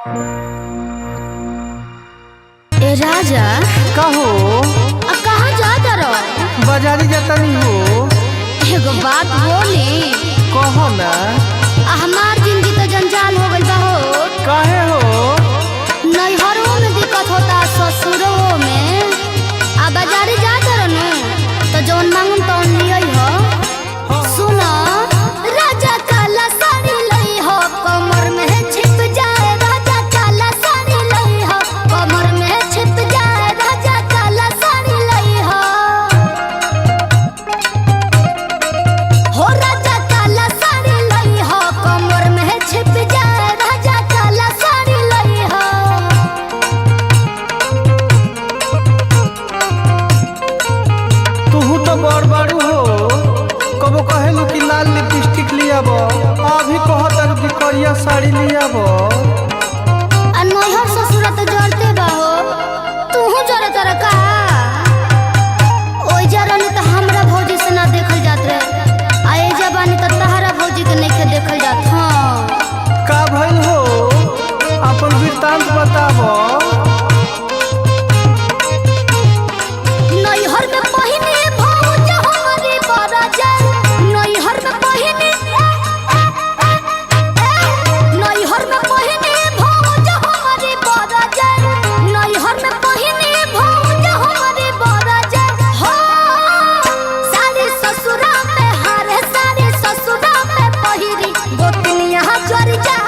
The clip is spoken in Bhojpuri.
ए राजा कहो कहाँ जाता रहो? बाजारी जाता नहीं हो। एगो बात बोली। कहो ना। हमार जिंदगी तो जंजाल हो गई बा हो। काहे हो? नैहरों में दिक्कत होता, ससुरों में। आ बाजारी जाता रहो तो जौन मांगम तौन लिया हो। सुनो राजा काला साड़ी लई हो, कमर में छिप जाए। राजा काला साड़ी लई हो, कमर में छिप जाए। राजा काला साड़ी लई हो। हो राजा काला साड़ी लई हो, कमर में छिप जाए। राजा काला साड़ी लई हो। तू तो बड़ बड़ू हो। कबो कहेलू कि लाल लिपस्टिक लिया बो, अभी कहतर कि करिया साड़ी लिया बो। नैहर ससुर तो जरते बा हो। तू जरा जरा का ओई जरनी तो हमरा भौजी से ना देखल जात रहे। आ ए जबानी तो तहरा भौजी के नहीं देखल जात। हाँ का भइल हो? अपन वृत्तांत बताबो। नैहर में पहिने भौज हमारी बराजर। नैहर में पहिने नैहर में पहिने भौज हमारी बराजर। नैहर में पहिने भौज हमारी बराजर। हो सारे ससुरा में हारे, सारे ससुरा में पहिरी गोतनिया चोरी जा।